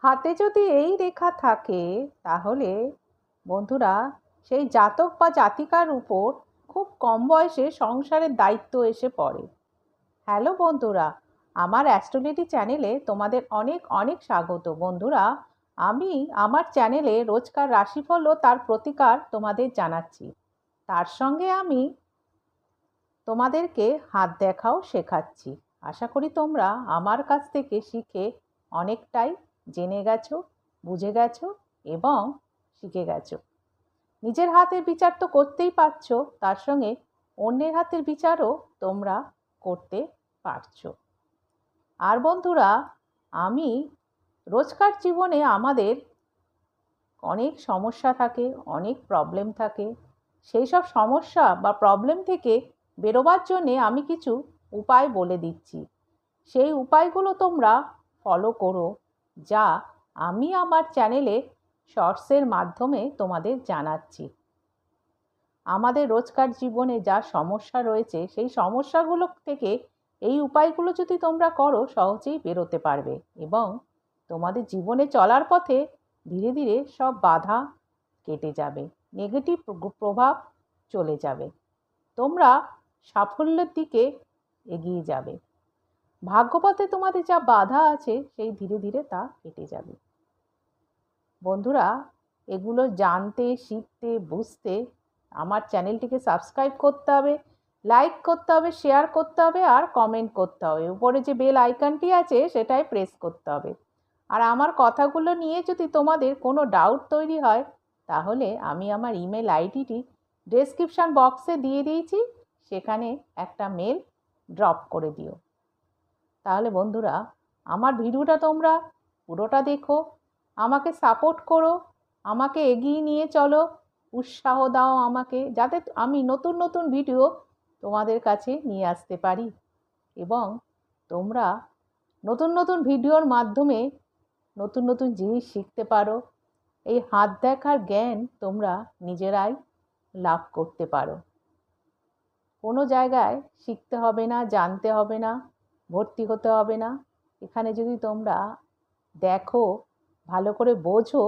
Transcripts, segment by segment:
হাতে যদি এই রেখা থাকে তাহলে বন্ধুরা সেই জাতক বা জাতিকার উপর খুব কম বয়সে সংসারের দায়িত্ব এসে পড়ে। হ্যালো বন্ধুরা, আমার অ্যাস্ট্রোলজি চ্যানেলে তোমাদের অনেক অনেক স্বাগত। বন্ধুরা, আমি আমার চ্যানেলে রোজকার রাশিফল ও তার প্রতিকার তোমাদের জানাচ্ছি। তার সঙ্গে আমি তোমাদেরকে হাত দেখাও শেখাচ্ছি। আশা করি তোমরা আমার কাছ থেকে শিখে অনেকটাই জেনে গেছো, বুঝে গেছো এবং শিখে গেছো। নিজের হাতের বিচার তো করতেই পারছো, তার সঙ্গে অন্যের হাতের বিচারও তোমরা করতে পারছো। আর বন্ধুরা, আমি রোজকার জীবনে আমাদের অনেক সমস্যা থাকে, অনেক প্রবলেম থাকে। সেই সব সমস্যা বা প্রবলেম থেকে বেরোবার জন্যে আমি কিছু উপায় বলে দিচ্ছি। সেই উপায়গুলো তোমরা ফলো করো, যা আমি আমার চ্যানেলে শর্টসের মাধ্যমে তোমাদের জানাচ্ছি। আমাদের রোজকার জীবনে যা সমস্যা রয়েছে সেই সমস্যাগুলো থেকে এই উপায়গুলো যদি তোমরা করো সহজেই বেরোতে পারবে এবং তোমাদের জীবনে চলার পথে ধীরে ধীরে সব বাধা কেটে যাবে, নেগেটিভ প্রভাব চলে যাবে, তোমরা সাফল্যের দিকে এগিয়ে যাবে। ভাগ্যপথে তোমাদের যা বাধা আছে সেই ধীরে ধীরে তা কেটে যাবে। বন্ধুরা, এগুলো জানতে, শিখতে, বুঝতে আমার চ্যানেলটিকে সাবস্ক্রাইব করতে হবে, লাইক করতে হবে, শেয়ার করতে হবে আর কমেন্ট করতে হবে। উপরে যে বেল আইকনটি আছে সেটাই প্রেস করতে হবে। আর আমার কথাগুলো নিয়ে যদি তোমাদের কোনো ডাউট তৈরি হয় তাহলে আমি আমার ইমেল আইডিটি ডেসক্রিপশান বক্সে দিয়ে দিয়েছি, সেখানে একটা মেল ড্রপ করে দিও। তাহলে বন্ধুরা, আমার ভিডিওটা তোমরা পুরোটা দেখো, আমাকে সাপোর্ট করো, আমাকে এগিয়ে নিয়ে চলো, উৎসাহ দাও আমাকে, যাতে আমি নতুন নতুন ভিডিও তোমাদের কাছে নিয়ে আসতে পারি এবং তোমরা নতুন নতুন ভিডিওর মাধ্যমে নতুন নতুন জিনিস শিখতে পারো। এই হাত দেখার জ্ঞান তোমরা নিজেরাই লাভ করতে পারো। কোনো জায়গায় শিখতে হবে না, জানতে হবে না, ভর্তি হতে হবে না। এখানে যদি তোমরা দেখো, ভালো করে বোঝো,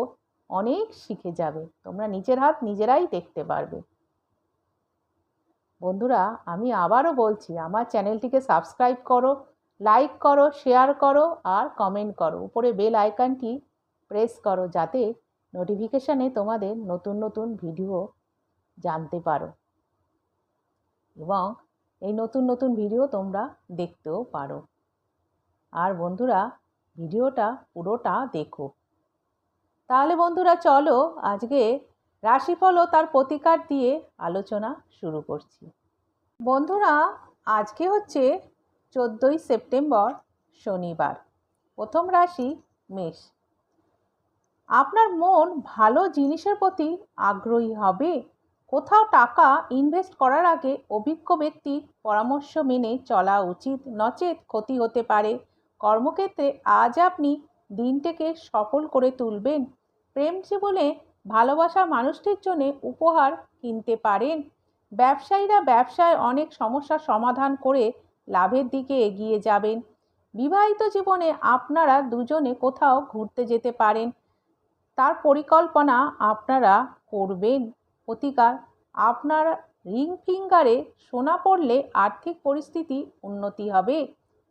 অনেক শিখে যাবে। তোমরা নিজের হাত নিজেরাই দেখতে পারবে। বন্ধুরা, আমি আবারও বলছি, আমার চ্যানেলটিকে সাবস্ক্রাইব করো, লাইক করো, শেয়ার করো আর কমেন্ট করো। উপরে বেল আইকনটি প্রেস করো যাতে নোটিফিকেশানে তোমাদের নতুন নতুন ভিডিও জানতে পারো এবং এই নতুন নতুন ভিডিও তোমরা দেখতেও পারো। আর বন্ধুরা, ভিডিওটা পুরোটা দেখো। তাহলে বন্ধুরা চলো আজকে রাশিফল ও তার প্রতিকার দিয়ে আলোচনা শুরু করছি। বন্ধুরা, আজকে হচ্ছে 14ই সেপ্টেম্বর, শনিবার। প্রথম রাশি মেষ। আপনার মন ভালো জিনিসের প্রতি আগ্রহী হবে। কোথাও টাকা ইনভেস্ট করার আগে অভিজ্ঞ ব্যক্তির পরামর্শ মেনে চলা উচিত, নচেত ক্ষতি হতে পারে। কর্মক্ষেত্রে আজ আপনি দিনটিকে সফল করে তুলবেন। প্রেম জীবনে ভালোবাসা মানুষটির জন্য উপহার কিনতে পারেন। ব্যবসায়ীরা ব্যবসায় অনেক সমস্যার সমাধান করে লাভের দিকে এগিয়ে যাবেন। বিবাহিত জীবনে আপনারা দুজনে কোথাও ঘুরতে যেতে পারেন, তার পরিকল্পনা আপনারা করবেন। প্রতিকার, আপনার রিং ফিঙ্গারে সোনা পড়লে আর্থিক পরিস্থিতি উন্নতি হবে।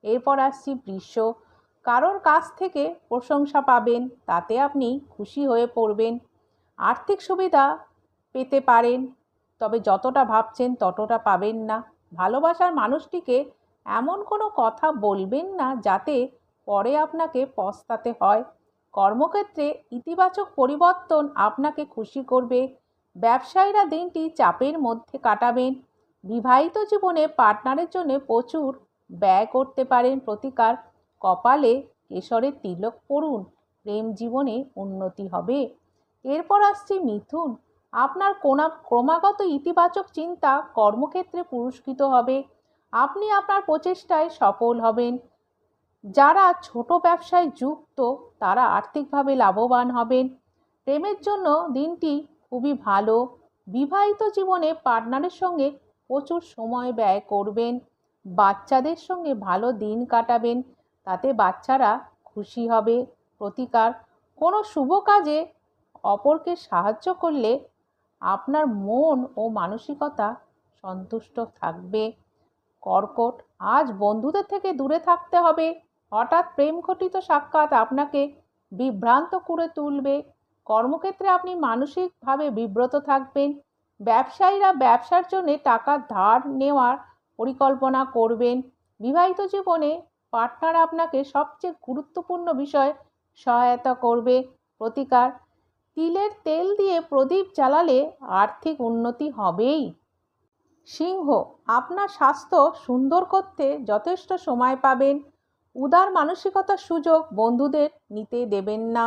এরপর আসছি বৃষ। কারোর কাছ থেকে প্রশংসা পাবেন, তাতে আপনি খুশি হয়ে পড়বেন। আর্থিক সুবিধা পেতে পারেন, তবে যতটা ভাবছেন ততটা পাবেন না। ভালোবাসার মানুষটিকে এমন কোনো কথা বলবেন না যাতে পরে আপনাকে পস্তাতে হয়। কর্মক্ষেত্রে ইতিবাচক পরিবর্তন আপনাকে খুশি করবে। ব্যবসায়ীরা দিনটি চাপের মধ্যে কাটাবেন। বিবাহিত জীবনে পার্টনারের জন্য প্রচুর ব্যয় করতে পারেন। প্রতিকার, কপালে কেশরের তিলক পড়ুন, প্রেম জীবনে উন্নতি হবে। এরপর আসছে মিথুন। আপনার ক্রমাগত ইতিবাচক চিন্তা কর্মক্ষেত্রে পুরস্কৃত হবে। আপনি আপনার প্রচেষ্টায় সফল হবেন। যারা ছোট ব্যবসায় যুক্ত তারা আর্থিকভাবে লাভবান হবেন। প্রেমের জন্য দিনটি খুবই ভালো। বিবাহিত জীবনে পার্টনারের সঙ্গে প্রচুর সময় ব্যয় করবেন। বাচ্চাদের সঙ্গে ভালো দিন কাটাবেন, তাতে বাচ্চারা খুশি হবে। প্রতিকার, কোনো শুভ কাজে অপরকে সাহায্য করলে আপনার মন ও মানসিকতা সন্তুষ্ট থাকবে। কর্কট, আজ বন্ধুদের থেকে দূরে থাকতে হবে। হঠাৎ প্রেম ঘটিত সাক্ষাৎ আপনাকে বিভ্রান্ত করে তুলবে। কর্মক্ষেত্রে আপনি মানসিকভাবে বিব্রত থাকবেন। ব্যবসায়ীরা ব্যবসার জন্য টাকা ধার নেওয়ার পরিকল্পনা করবেন। বিবাহিত জীবনে পার্টনার আপনাকে সবচেয়ে গুরুত্বপূর্ণ বিষয়ে সহায়তা করবে। প্রতিকার, তিলের তেল দিয়ে প্রদীপ জ্বালালে আর্থিক উন্নতি হবেই। সিংহ, আপনার স্বাস্থ্য সুন্দর করতে যথেষ্ট সময় পাবেন। উদার মানসিকতার সুযোগ বন্ধুদের নিতে দেবেন না।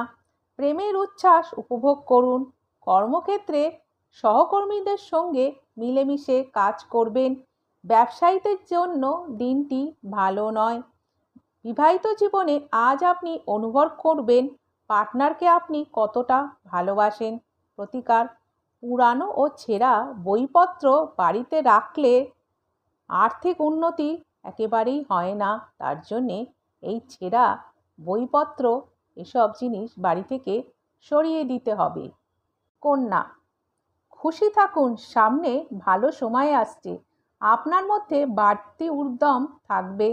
প্রেমের উচ্ছ্বাস উপভোগ করুন। কর্মক্ষেত্রে সহকর্মীদের সঙ্গে মিলেমিশে কাজ করবেন। ব্যবসায়ীদের জন্য দিনটি ভালো নয়। বিবাহিত জীবনে আজ আপনি অনুভব করবেন পার্টনারকে আপনি কতটা ভালোবাসেন। প্রতিকার, পুরানো ও ছেঁড়া বইপত্র বাড়িতে রাখলে আর্থিক উন্নতি একেবারেই হয় না। তার জন্যে এই ছেঁড়া বইপত্র এসব জিনিস বাড়ি থেকে সরিয়ে দিতে হবে। কন্যা, খুশি থাকুন, সামনে ভালো সময় আসছে। আপনার মধ্যে বাড়তি উদ্যম থাকবে।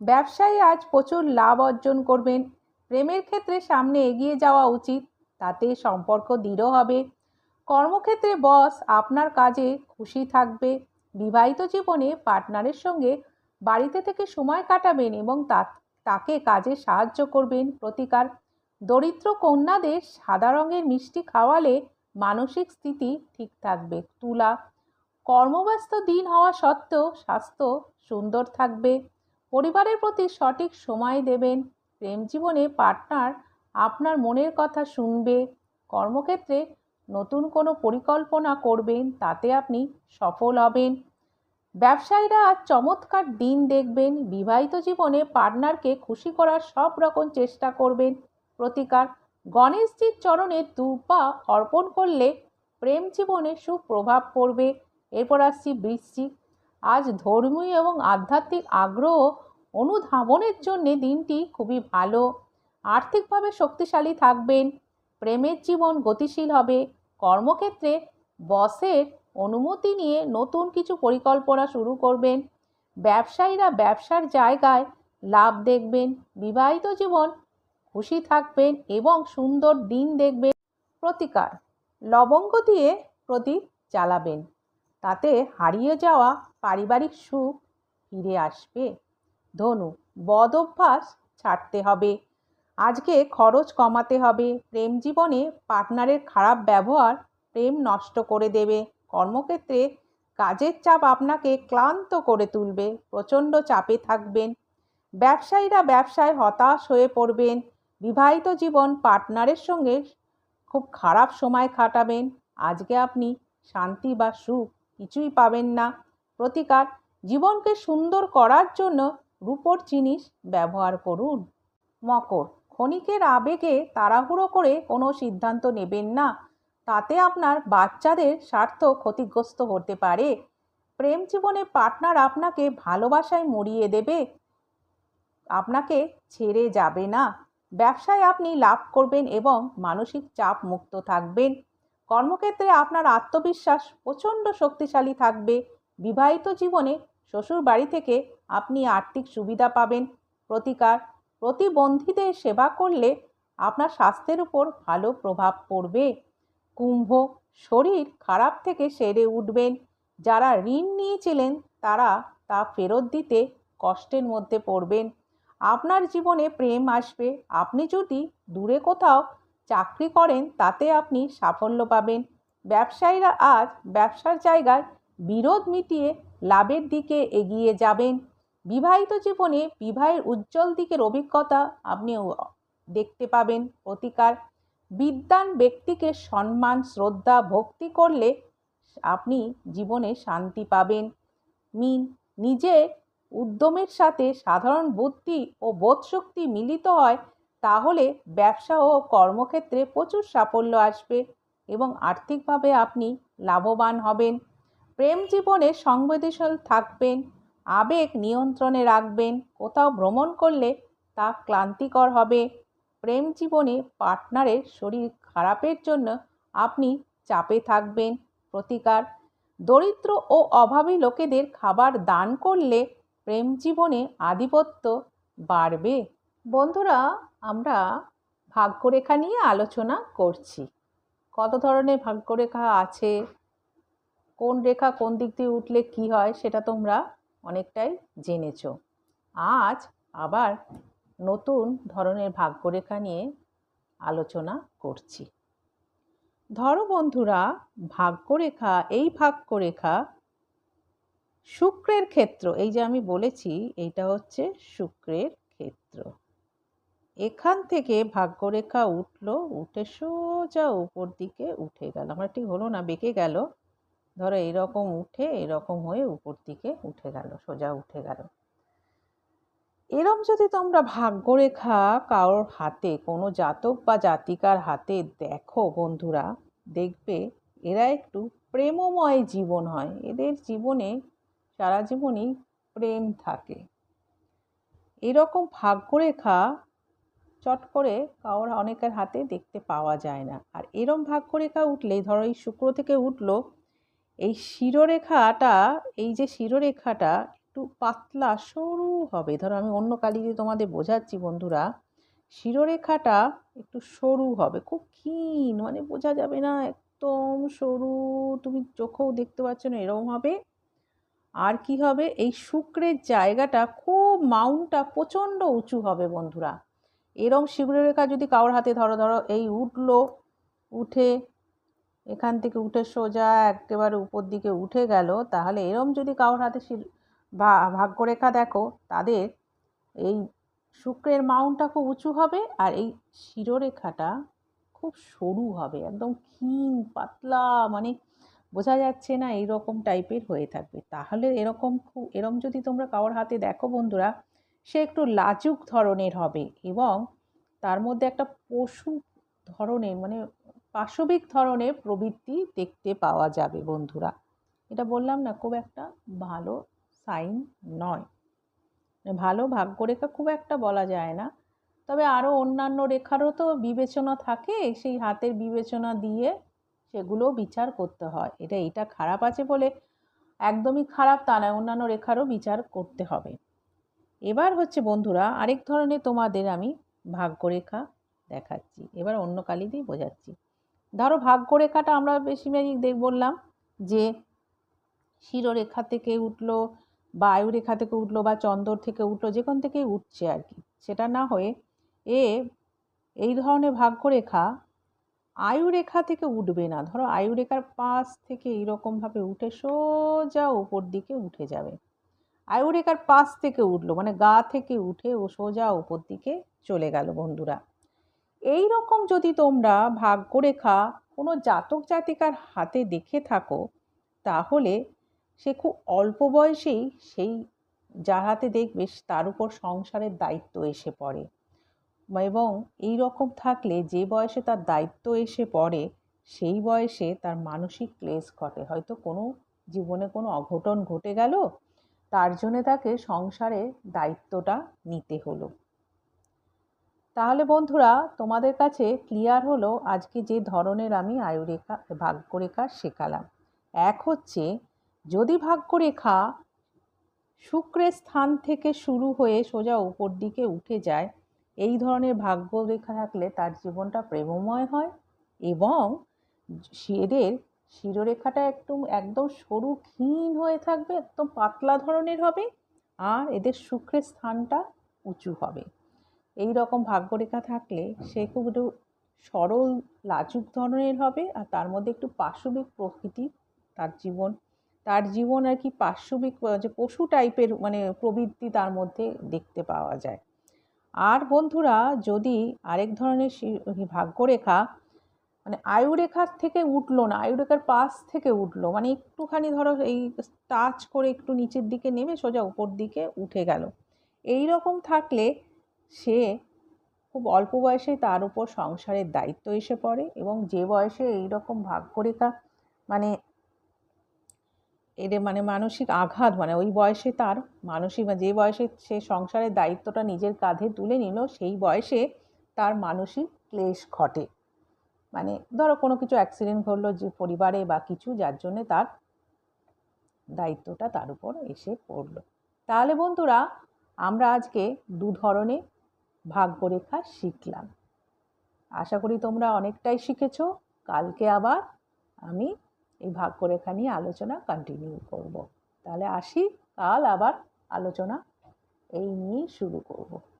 ব্যবসায় আজ প্রচুর লাভ অর্জন করবেন। প্রেমের ক্ষেত্রে সামনে এগিয়ে যাওয়া উচিত, তাতে সম্পর্ক দৃঢ় হবে। কর্মক্ষেত্রে বস আপনার কাজে খুশি থাকবে। বিবাহিত জীবনে পার্টনারের সঙ্গে বাড়িতে থেকে সময় কাটাবেন এবং তাকে কাজে সাহায্য করবেন। প্রতিকার, দরিদ্র কন্যাদের সাদা রঙের মিষ্টি খাওয়ালে মানসিক স্থিতি ঠিক থাকবে। তুলা, কর্মব্যস্ত দিন হওয়া সত্ত্বেও স্বাস্থ্য সুন্দর থাকবে। পরিবারের প্রতি সঠিক সময় দেবেন। প্রেম জীবনে পার্টনার আপনার মনের কথা শুনবে। কর্মক্ষেত্রে নতুন কোনো পরিকল্পনা করবেন, তাতে আপনি সফল হবেন। ব্যবসায়ীরা আজ চমৎকার দিন দেখবেন। বিবাহিত জীবনে পার্টনারকে খুশি করার সব রকম চেষ্টা করবেন। প্রতিকার, গণেশজির চরণে দুর্বা অর্পণ করলে প্রেম জীবনে সুপ্রভাব পড়বে। এরপর আসছি বৃশ্চিক, আজ ধর্মীয় এবং আধ্যাত্মিক আগ্রহ অনুধাবনের জন্য দিনটি খুবই ভালো। আর্থিকভাবে শক্তিশালী থাকবেন। প্রেমের জীবন গতিশীল হবে। কর্মক্ষেত্রে বসের অনুমতি নিয়ে নতুন কিছু পরিকল্পনা শুরু করবেন। ব্যবসায়ীরা ব্যবসার জায়গায় লাভ দেখবেন। বিবাহিত জীবন খুশি থাকবেন এবং সুন্দর দিন দেখবেন। প্রতিকার, লবঙ্গ দিয়ে প্রদীপ জ্বালাবেন, তাতে হারিয়ে যাওয়া পারিবারিক সুখ ফিরে আসবে। ধনু, বদ অভ্যাস ছাড়তে হবে। আজকে খরচ কমাতে হবে। প্রেম জীবনে পার্টনারের খারাপ ব্যবহার প্রেম নষ্ট করে দেবে। কর্মক্ষেত্রে কাজের চাপ আপনাকে ক্লান্ত করে তুলবে। প্রচণ্ড চাপে থাকবেন। ব্যবসায়ীরা ব্যবসায় হতাশ হয়ে পড়বেন। বিবাহিত জীবন পার্টনারের সঙ্গে খুব খারাপ সময় কাটাবেন। আজকে আপনি শান্তি বা সুখ কিছুই পাবেন না। প্রতিকার, জীবনকে সুন্দর করার জন্য রূপোর জিনিস ব্যবহার করুন। মকর, ক্ষণিকের আবেগে তাড়াহুড়ো করে কোনো সিদ্ধান্ত নেবেন না, তাতে আপনার বাচ্চাদের স্বার্থ ক্ষতিগ্রস্ত হতে পারে। প্রেম জীবনে পার্টনার আপনাকে ভালোবাসায় মরিয়ে দেবে, আপনাকে ছেড়ে যাবে না। ব্যবসায় আপনি লাভ করবেন এবং মানসিক চাপ মুক্ত থাকবেন। কর্মক্ষেত্রে আপনার আত্মবিশ্বাস প্রচণ্ড শক্তিশালী থাকবে। বিবাহিত জীবনে শ্বশুর বাড়ি থেকে আপনি আর্থিক সুবিধা পাবেন। প্রতিকার, প্রতিবন্ধীদের সেবা করলে আপনার স্বাস্থ্যের উপর ভালো প্রভাব পড়বে। কুম্ভ, শরীর খারাপ থেকে সেরে উঠবেন। যারা ঋণ নিয়েছিলেন তারা তা ফেরত দিতে কষ্টের মধ্যে পড়বেন। আপনার জীবনে প্রেম আসবে। আপনি যদি দূরে কোথাও চাকরি করেন, তাতে আপনি সাফল্য পাবেন। ব্যবসায়ীরা আজ ব্যবসার জায়গায় বিরোধ মিটিয়ে লাভের দিকে এগিয়ে যাবেন। বিবাহিত জীবনে বিবাহের উজ্জ্বল দিকের অভিজ্ঞতা আপনি দেখতে পাবেন। প্রতিকার, বিদ্বান ব্যক্তিকে সম্মান, শ্রদ্ধা, ভক্তি করলে আপনি জীবনে শান্তি পাবেন। মিন, নিজের উদ্যমের সাথে সাধারণ বুদ্ধি ও বোধশক্তি মিলিত হয়, তাহলে ব্যবসা ও কর্মক্ষেত্রে প্রচুর সাফল্য আসবে এবং আর্থিকভাবে আপনি লাভবান হবেন। প্রেম জীবনে সংবেদনশীল থাকবেন, আবেগ নিয়ন্ত্রণে রাখবেন। কোথাও ভ্রমণ করলে তা ক্লান্তিকর হবে। প্রেম জীবনে পার্টনারের শরীর খারাপের জন্য আপনি চাপে থাকবেন। প্রতিকার: দরিদ্র ও অভাবী লোকেদের খাবার দান করলে প্রেম জীবনে আধিপত্য বাড়বে। বন্ধুরা, আমরা ভাগ্যরেখা নিয়ে আলোচনা করছি। কত ধরনের ভাগ্যরেখা আছে, কোন রেখা কোন দিক দিয়ে উঠলে কি হয় সেটা তোমরা অনেকটাই জেনেছো। আজ আবার নতুন ধরনের ভাগ্যরেখা নিয়ে আলোচনা করছি। ধরো বন্ধুরা, ভাগ্যরেখা, এই ভাগ্যরেখা শুক্রের ক্ষেত্র, এই যে আমি বলেছি এইটা হচ্ছে শুক্রের ক্ষেত্র। এখান থেকে ভাগ্যরেখা উঠলো, উঠে সোজা উপর দিকে উঠে গেল। আমার ঠিক হলো না, বেঁকে গেল। ধরো এইরকম উঠে এরকম হয়ে উপর দিকে উঠে গেল, সোজা উঠে গেল। এরম যদি তোমরা ভাগ্যরেখা কারোর হাতে, কোনো জাতক বা জাতিকার হাতে দেখো বন্ধুরা, দেখবে এরা একটু প্রেমময় জীবন হয়। এদের জীবনে সারা জীবনই প্রেম থাকে। এরকম ভাগ্যরেখা চট করে কারোর অনেকের হাতে দেখতে পাওয়া যায় না। আর এরম ভাগ্যরেখা উঠলে, ধরো এই শুক্র থেকে উঠলো, এই শিরোরেখাটা, এই যে শিরোরেখাটা একটু পাতলা সরু হবে। ধরো আমি অন্য কালি দিয়ে তোমাদের বোঝাচ্ছি বন্ধুরা, শিরোরেখাটা একটু সরু হবে, খুব ক্ষীণ, মানে বোঝা যাবে না, একদম সরু, তুমি চোখেও দেখতে পাচ্ছ না, এরকম হবে। আর কি হবে, এই শুক্রের জায়গাটা খুব, মাউন্টটা প্রচণ্ড উঁচু হবে বন্ধুরা। এরম শিরোরেখা যদি কারোর হাতে ধরো, ধরো এই উঠলো, উঠে এখান থেকে উঠে সোজা একেবারে উপর দিকে উঠে গেল, তাহলে এরম যদি কারোর হাতে ভাগ্যরেখা দেখো, তাদের এই শুক্রের মাউন্টটা খুব উঁচু হবে আর এই শিরোরেখাটা খুব সরু হবে, একদম ক্ষীণ পাতলা, মানে বোঝা যাচ্ছে না, এইরকম টাইপের হয়ে থাকবে। তাহলে এরকম যদি তোমরা কারোর হাতে দেখো বন্ধুরা, সে একটু লাজুক ধরনের হবে এবং তার মধ্যে একটা পশু ধরনের, মানে পাশবিক ধরনের প্রবৃত্তি দেখতে পাওয়া যাবে বন্ধুরা। এটা বললাম না, খুব একটা ভালো সাইন নয়, ভালো ভাগ্যরেখা খুব একটা বলা যায় না। তবে আরও অন্যান্য রেখারও তো বিবেচনা থাকে, সেই হাতের বিবেচনা দিয়ে সেগুলো বিচার করতে হয়। এটা খারাপ আছে বলে একদমই খারাপ তা নয়, অন্যান্য রেখারও বিচার করতে হবে। এবার হচ্ছে বন্ধুরা, আরেক ধরনের তোমাদের আমি ভাগ্যরেখা দেখাচ্ছি। এবার অন্য কালি দিয়ে বোঝাচ্ছি। ধরো ভাগ্যরেখাটা আমরা বেশিরভাগই বললাম যে শিরোরেখা থেকে উঠলো, বা আয়ুরেখা থেকে উঠলো, বা চন্দ্র থেকে উঠলো, যেখান থেকেই উঠছে আর কি, সেটা না হয়ে এই ধরনের ভাগ্যরেখা আয়ুরেখা থেকে উঠবে না। ধরো আয়ুরেখার পাশ থেকে এইরকমভাবে উঠে সোজা উপর দিকে উঠে যাবে। আয়ুরেখার পাশ থেকে উঠলো, মানে গা থেকে উঠে ও সোজা উপর দিকে চলে গেল বন্ধুরা। এই রকম যদি তোমরা ভাগ্যরেখা কোনো জাতক জাতিকার হাতে দেখে থাকো, তাহলে সে খুব অল্প বয়সেই সেই যার হাতে দেখবে তার উপর সংসারের দায়িত্ব এসে পড়ে। এবং এই রকম থাকলে যে বয়সে তার দায়িত্ব এসে পড়ে, সেই বয়সে তার মানসিক ক্লেশ ঘটে। হয়তো কোনো জীবনে কোনো অঘটন ঘটে গেল, তার জন্যে তাকে সংসারের দায়িত্বটা নিতে হলো। তাহলে বন্ধুরা, তোমাদের কাছে ক্লিয়ার হলো আজকে যে ধরনের আমি আয়ুরেখা ভাগ্যরেখা শেখালাম। এক হচ্ছে, যদি ভাগ্যরেখা শুক্রের স্থান থেকে শুরু হয়ে সোজা উপর দিকে উঠে যায়, এই ধরনের ভাগ্যরেখা থাকলে তার জীবনটা প্রেমময় হয় এবং এদের শিরোরেখাটা একদম সরু ক্ষীণ হয়ে থাকবে, একদম পাতলা ধরনের হবে, আর এদের শুক্রের স্থানটা উঁচু হবে। এই রকম ভাগ্যরেখা থাকলে সে খুব একটু সরল লাজুক ধরনের হবে, আর তার মধ্যে একটু পাশবিক প্রকৃতি তার জীবন আর কি, পাশবিক যে পশু টাইপের মানে প্রবৃত্তি তার মধ্যে দেখতে পাওয়া যায়। আর বন্ধুরা, যদি আরেক ধরনের ভাগ্যরেখা মানে আয়ুরেখার থেকে উঠলো না, আয়ুরেখার পাশ থেকে উঠলো, মানে একটুখানি ধরো এই টাচ করে একটু নিচের দিকে নেমে সোজা উপর দিকে উঠে গেল, এই রকম থাকলে সে খুব অল্প বয়সেই তার উপর সংসারের দায়িত্ব এসে পড়ে। এবং যে বয়সে এইরকম ভাগ্যরেখা মানে এদের মানে মানসিক আঘাত, মানে ওই বয়সে তার মানসিক, যে বয়সে সে সংসারের দায়িত্বটা নিজের কাঁধে তুলে নিল, সেই বয়সে তার মানসিক ক্লেশ ঘটে। মানে ধরো কোনো কিছু অ্যাক্সিডেন্ট ঘটলো যে পরিবারে বা কিছু, যার জন্যে তার দায়িত্বটা তার উপর এসে পড়লো। তাহলে বন্ধুরা, আমরা আজকে দু ধরনের ভাগ্যরেখা শিখলাম। আশা করি তোমরা অনেকটাই শিখেছো। কালকে আবার আমি এই ভাগ্যরেখা নিয়ে আলোচনা কন্টিনিউ করব। তাহলে আসি, কাল আবার আলোচনা এই নিয়ে শুরু করব।